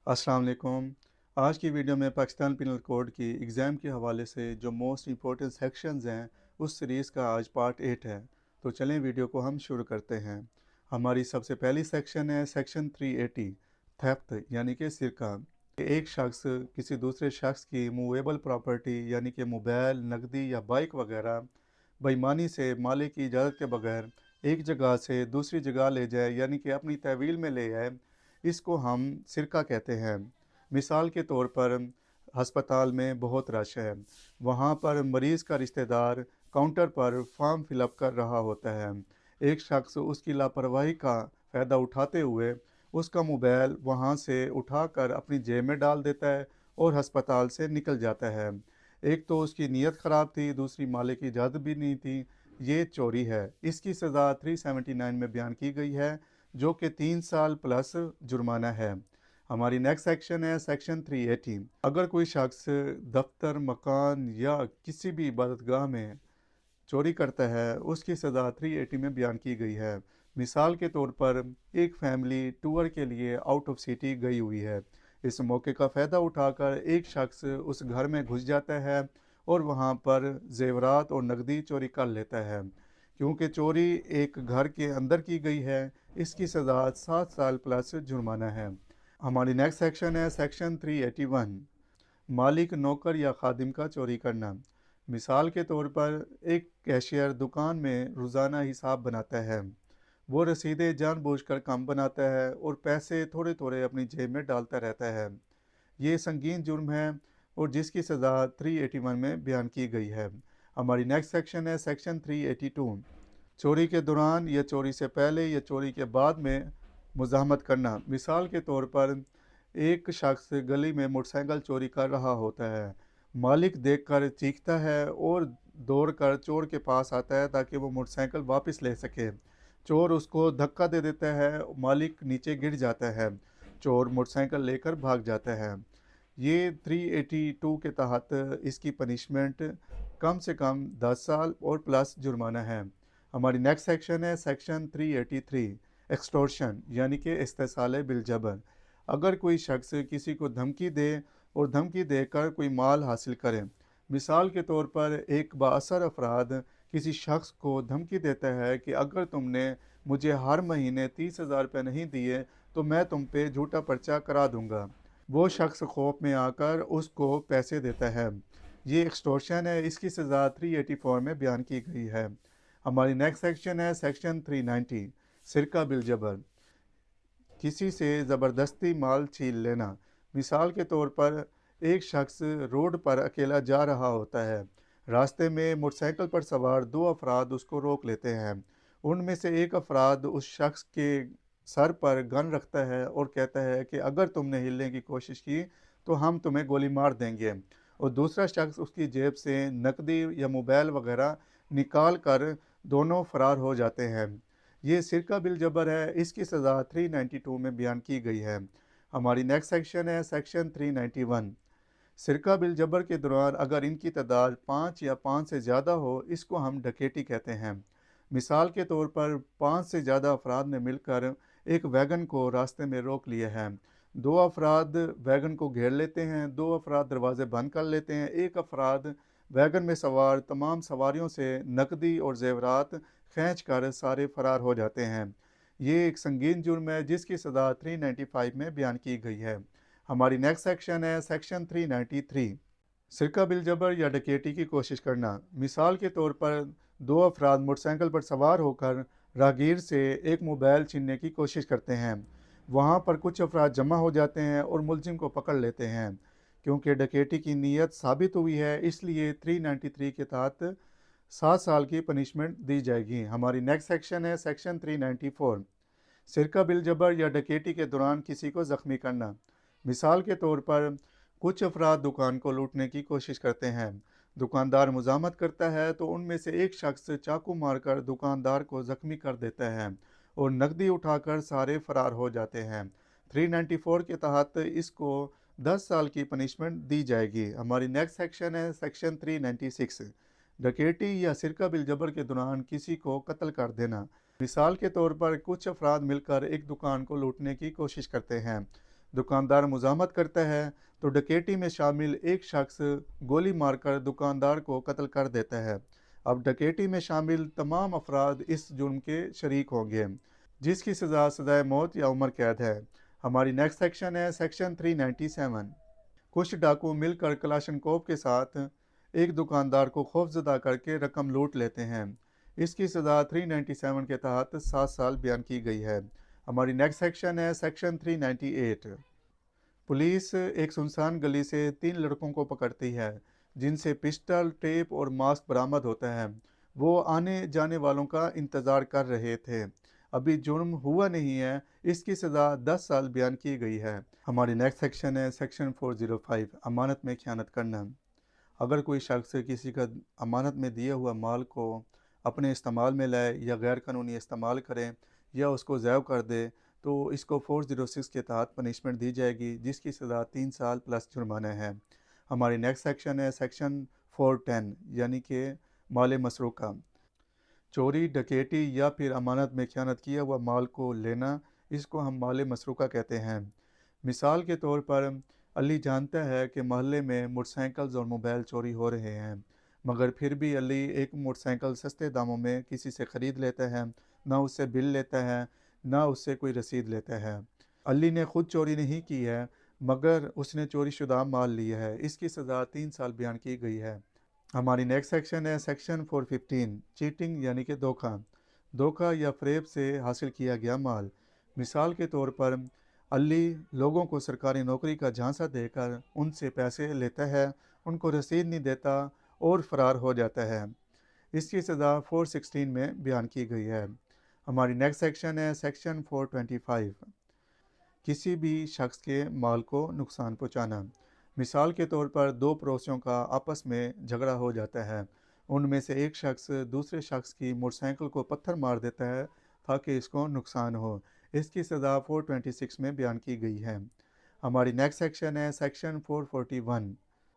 अस्सलाम वालेकुम। आज की वीडियो में पाकिस्तान पिनल कोड की एग्ज़ाम के हवाले से जो मोस्ट इम्पोर्टेंट सेक्शंस हैं उस सीरीज़ का आज पार्ट 8 है। तो चलें वीडियो को हम शुरू करते हैं। हमारी सबसे पहली सेक्शन है सेक्शन 380 थेफ्ट यानी कि सिरका। एक शख्स किसी दूसरे शख्स की मूवेबल प्रॉपर्टी यानी कि मोबाइल, नकदी या बाइक वगैरह बेईमानी से मालिक की इजाज़त के बगैर एक जगह से दूसरी जगह ले जाए यानी कि अपनी तहवील में ले आए, इसको हम सिरका कहते हैं। मिसाल के तौर पर हस्पताल में बहुत रश है, वहाँ पर मरीज़ का रिश्तेदार काउंटर पर फॉर्म फिलअप कर रहा होता है। एक शख्स उसकी लापरवाही का फ़ायदा उठाते हुए उसका मोबाइल वहाँ से उठाकर अपनी जेब में डाल देता है और हस्पताल से निकल जाता है। एक तो उसकी नीयत ख़राब थी, दूसरी मालिक की इजाज़त भी नहीं थी। ये चोरी है। इसकी सज़ा 379 में बयान की गई है, जो कि 3 साल प्लस जुर्माना है। हमारी नेक्स्ट सेक्शन है सेक्शन 380। अगर कोई शख्स दफ्तर, मकान या किसी भी इबादतगाह में चोरी करता है, उसकी सज़ा 380 में बयान की गई है। मिसाल के तौर पर एक फैमिली टूर के लिए आउट ऑफ सिटी गई हुई है। इस मौके का फ़ायदा उठाकर एक शख्स उस घर में घुस जाता है और वहाँ पर ज़ेवरात और नकदी चोरी कर लेता है। क्योंकि चोरी एक घर के अंदर की गई है, इसकी सज़ा 7 साल प्लस जुर्माना है। हमारी नेक्स्ट सेक्शन है सेक्शन 381 मालिक, नौकर या खादिम का चोरी करना। मिसाल के तौर पर एक कैशियर दुकान में रोज़ाना हिसाब बनाता है। वो रसीदें जानबूझकर कम बनाता है और पैसे थोड़े थोड़े अपनी जेब में डालता रहता है। ये संगीन जुर्म है और जिसकी सज़ा 381 में बयान की गई है। हमारी नेक्स्ट सेक्शन है सेक्शन 382 चोरी के दौरान या चोरी से पहले या चोरी के बाद में मुज़ाहमत करना। मिसाल के तौर पर एक शख्स गली में मोटरसाइकिल चोरी कर रहा होता है। मालिक देखकर चीखता है और दौड़कर चोर के पास आता है ताकि वो मोटरसाइकिल वापस ले सके। चोर उसको धक्का दे देता है, मालिक नीचे गिर जाता है। चोर मोटरसाइकिल लेकर भाग जाता है। ये 382 के तहत इसकी पनिशमेंट कम से कम 10 साल और प्लस जुर्माना है। हमारी नेक्स्ट सेक्शन है सेक्शन 383 एक्सटॉर्शन यानी कि इस्तेसाल बिलजबर। अगर कोई शख्स किसी को धमकी दे और धमकी देकर कोई माल हासिल करे। मिसाल के तौर पर एक बाअसर अफराद किसी शख्स को धमकी देता है कि अगर तुमने मुझे हर महीने 30,000 रुपये नहीं दिए तो मैं तुम पे झूठा पर्चा करा दूंगा। वो शख्स खौफ में आकर उसको पैसे देता है। ये एक्सटॉर्शन है, इसकी सज़ा 384 में बयान की गई है। हमारी नेक्स्ट सेक्शन है सेक्शन 390 सिरका बिलजबर किसी से ज़बरदस्ती माल छीन लेना। मिसाल के तौर पर एक शख्स रोड पर अकेला जा रहा होता है। रास्ते में मोटरसाइकिल पर सवार दो अफराद उसको रोक लेते हैं। उनमें से एक अफराद उस शख्स के सर पर गन रखता है और कहता है कि अगर तुमने हिलने की कोशिश की तो हम तुम्हें गोली मार देंगे। और दूसरा शख्स उसकी जेब से नकदी या मोबाइल वगैरह निकाल कर दोनों फरार हो जाते हैं। ये सिरका बिल जबर है, इसकी सज़ा 392 में बयान की गई है। हमारी नेक्स्ट सेक्शन है सेक्शन 391 सिरका बिल जबर के दौरान अगर इनकी तादाद 5 या 5 से ज़्यादा हो, इसको हम डकैती कहते हैं। मिसाल के तौर पर 5 से ज़्यादा अफराद ने मिलकर एक वैगन को रास्ते में रोक लिया है। दो अफराद वैगन को घेर लेते हैं, दो अफराद दरवाजे बंद कर लेते हैं, एक अफराद वैगन में सवार तमाम सवारियों से नकदी और जेवरात खींच कर सारे फरार हो जाते हैं। ये एक संगीन जुर्म है जिसकी सज़ा 395 में बयान की गई है। हमारी नेक्स्ट सेक्शन है सेक्शन 393 सिरका बिल जबर या डकैती की कोशिश करना। मिसाल के तौर पर दो अफराद मोटरसाइकिल पर सवार होकर राहगीर से एक मोबाइल छीनने की कोशिश करते हैं। वहाँ पर कुछ अफराद जमा हो जाते हैं और मुलजिम को पकड़ लेते हैं। क्योंकि डकैती की नीयत साबित हुई है, इसलिए 393 के तहत 7 साल की पनिशमेंट दी जाएगी। हमारी नेक्स्ट सेक्शन है सेक्शन 394 सिरका बिल जबर या डकैती के दौरान किसी को ज़ख्मी करना। मिसाल के तौर पर कुछ अफराद दुकान को लूटने की कोशिश करते हैं। दुकानदार मुज़ाहमत करता है तो उनमें से एक शख्स चाकू मारकर दुकानदार को ज़ख्मी कर देता है और नकदी उठाकर सारे फरार हो जाते हैं। 394 के तहत इसको 10 साल की पनिशमेंट दी जाएगी। हमारी नेक्स्ट सेक्शन है सेक्शन 396 डकैती या सिरका बिल जबर के दौरान किसी को कत्ल कर देना। मिसाल के तौर पर कुछ अफराद मिलकर एक दुकान को लूटने की कोशिश करते हैं। दुकानदार मुज़ाहमत करता है तो डकैती में शामिल एक शख्स गोली मारकर दुकानदार को कत्ल कर देता है। अब डकैती में शामिल तमाम अफराद इस जुर्म के शरीक होंगे, जिसकी सज़ाए मौत या उम्र कैद है। हमारी नेक्स्ट सेक्शन है सेक्शन 397। कुछ डाकू मिलकर कलाशनकोव के साथ एक दुकानदार को खौफजदा करके रकम लूट लेते हैं। इसकी सज़ा 397 के तहत 7 साल बयान की गई है। हमारी नेक्स्ट सेक्शन है सेक्शन 398। पुलिस एक सुनसान गली से 3 लड़कों को पकड़ती है, जिनसे पिस्टल, टेप और मास्क बरामद होता है। वो आने जाने वालों का इंतज़ार कर रहे थे। अभी जुर्म हुआ नहीं है। इसकी सज़ा 10 साल बयान की गई है। हमारी नेक्स्ट सेक्शन है सेक्शन 405, अमानत में खयानत करना। अगर कोई शख्स किसी का अमानत में दिया हुआ माल को अपने इस्तेमाल में लाए या गैर कानूनी इस्तेमाल करें या उसको ज़ायब कर दे तो इसको 406 के तहत पनिशमेंट दी जाएगी, जिसकी सज़ा 3 साल प्लस जुर्माना है। हमारी नेक्स्ट सेक्शन है सेक्शन 410 यानी कि माल मसरूक़ा। चोरी, डकैती या फिर अमानत में खयानत किया हुआ माल को लेना, इसको हम माल मसरूक़ा कहते हैं। मिसाल के तौर पर अली जानता है कि मोहल्ले में मोटरसाइकिल्स और मोबाइल चोरी हो रहे हैं, मगर फिर भी अली एक मोटरसाइकिल सस्ते दामों में किसी से ख़रीद लेता है, ना उससे बिल लेता है, ना उससे कोई रसीद लेता है। अली ने खुद चोरी नहीं की है, मगर उसने चोरी शुदा माल लिया है। इसकी सज़ा 3 साल बयान की गई है। हमारी नेक्स्ट सेक्शन है सेक्शन 415, चीटिंग यानी कि धोखा। धोखा या फ़रेब से हासिल किया गया माल। मिसाल के तौर पर अली लोगों को सरकारी नौकरी का झांसा देकर उनसे पैसे लेता है, उनको रसीद नहीं देता और फ़रार हो जाता है। इसकी सज़ा 416 में बयान की गई है। हमारी नेक्स्ट सेक्शन है सेक्शन 425, किसी भी शख्स के माल को नुकसान पहुंचाना। मिसाल के तौर पर 2 पड़ोसियों का आपस में झगड़ा हो जाता है। उनमें से एक शख्स दूसरे शख्स की मोटरसाइकिल को पत्थर मार देता है ताकि इसको नुकसान हो। इसकी सज़ा 426 में बयान की गई है। हमारी नेक्स्ट सेक्शन है सेक्शन 441।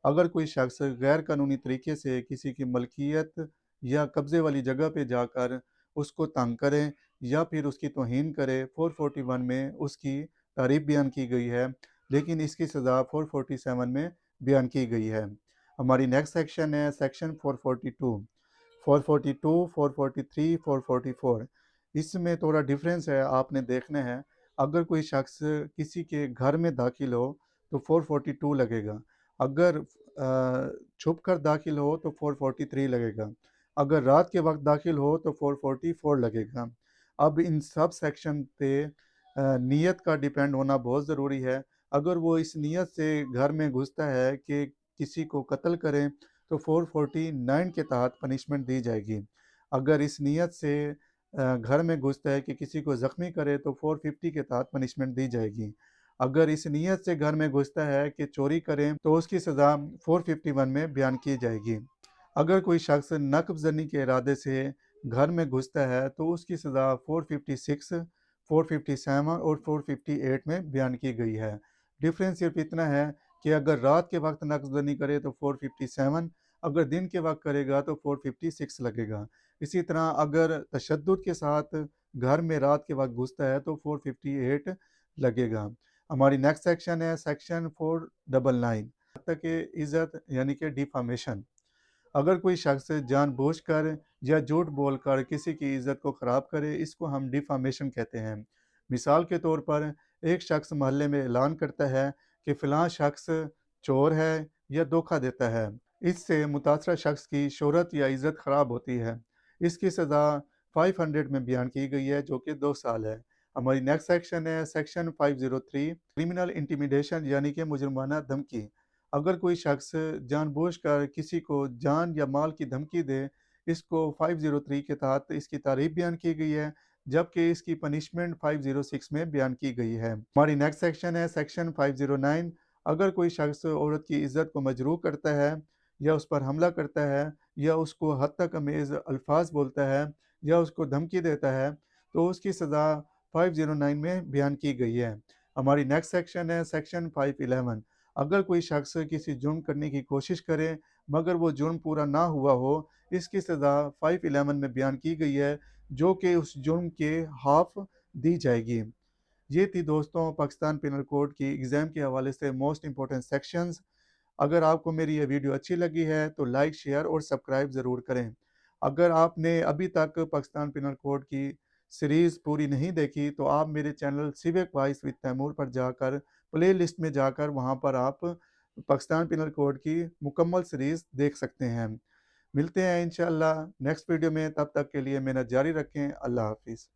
अगर कोई शख्स गैर कानूनी तरीके से किसी की मलकियत या कब्ज़े वाली जगह पे जाकर उसको तंग करे या फिर उसकी तौहीन करे, 441 में उसकी तारीफ बयान की गई है, लेकिन इसकी सज़ा 447 में बयान की गई है। हमारी नेक्स्ट सेक्शन है सेक्शन 442, 442, 443, 444। इसमें थोड़ा डिफरेंस है, आपने देखना है। अगर कोई शख्स किसी के घर में दाखिल हो तो 442 लगेगा। अगर छुप कर दाखिल हो तो 443 लगेगा। अगर रात के वक्त दाखिल हो तो 444 लगेगा। अब इन सब सेक्शन पे नीयत का डिपेंड होना बहुत ज़रूरी है। अगर वो इस नीयत से घर में घुसता है कि किसी को कत्ल करें तो 449 के तहत पनिशमेंट दी जाएगी। अगर इस नीयत से घर में घुसता है कि किसी को ज़ख्मी करे तो 450 के तहत पनिशमेंट दी जाएगी। अगर इस नीयत से घर में घुसता है कि चोरी करें तो उसकी सज़ा 451 में बयान की जाएगी। अगर कोई शख्स नक्ब ज़नी के इरादे से घर में घुसता है तो उसकी सज़ा 456, 457 और 458 में बयान की गई है। डिफरेंस सिर्फ इतना है कि अगर रात के वक्त नक्शबंदी करे तो 457, अगर दिन के वक्त करेगा तो 456 लगेगा। इसी तरह अगर तशद्दुद के साथ घर में रात के वक्त घुसता है तो 458 लगेगा। हमारी नेक्स्ट सेक्शन है सेक्शन 499, तक इज़्ज़त यानी कि डिफामेशन। अगर कोई शख्स जानबूझकर या झूठ बोलकर किसी की इज़्ज़त को ख़राब करे, इसको हम डिफामेशन कहते हैं। मिसाल के तौर पर एक शख्स मोहल्ले में ऐलान करता है कि फ़लाँ शख्स चोर है या धोखा देता है। इससे मुतासरा शख्स की शोहरत या इज़्ज़त ख़राब होती है। इसकी सज़ा 500 में बयान की गई है, जो कि 2 साल है। हमारी नेक्स्ट सेक्शन है सेक्शन 503, क्रिमिनल इंटिमिडेशन यानी कि मुजरिमाना धमकी। अगर कोई शख्स जानबूझकर किसी को जान या माल की धमकी दे, इसको 503 के तहत इसकी तारीफ बयान की गई है, जबकि इसकी पनिशमेंट 506 में बयान की गई है। हमारी नेक्स्ट सेक्शन है सेक्शन 509। अगर कोई शख्स औरत की इज़्ज़त को मजरूह करता है या उस पर हमला करता है या उसको हद तक अमेज़ अल्फाज बोलता है या उसको धमकी देता है तो उसकी सज़ा 509 में बयान की गई है। हमारी नेक्स्ट सेक्शन है सेक्शन 511। अगर कोई शख्स किसी जुर्म करने की कोशिश करे मगर वो जुर्म पूरा ना हुआ हो, इसकी सज़ा 511 में बयान की गई है, जो कि उस जुर्म के हाफ दी जाएगी। یہ تھی دوستوں پاکستان پینل کوڈ کی ایگزام کے حوالے سے موسٹ امپورٹنٹ سیکشنز۔ اگر آپ کو میری یہ ویڈیو اچھی لگی ہے تو لائک شیئر اور سبسکرائب ضرور کریں۔ اگر آپ نے ابھی تک پاکستان پینل کوڈ کی سیریز پوری نہیں دیکھی تو آپ میرے channel civic voice with Taimur پر جا کر پلے لسٹ میں جا کر وہاں پر آپ پاکستان پینل کوڈ کی مکمل سیریز دیکھ سکتے ہیں۔ ملتے ہیں انشاءاللہ نیکسٹ ویڈیو میں، تب تک کے لیے محنت جاری رکھیں۔ اللہ حافظ۔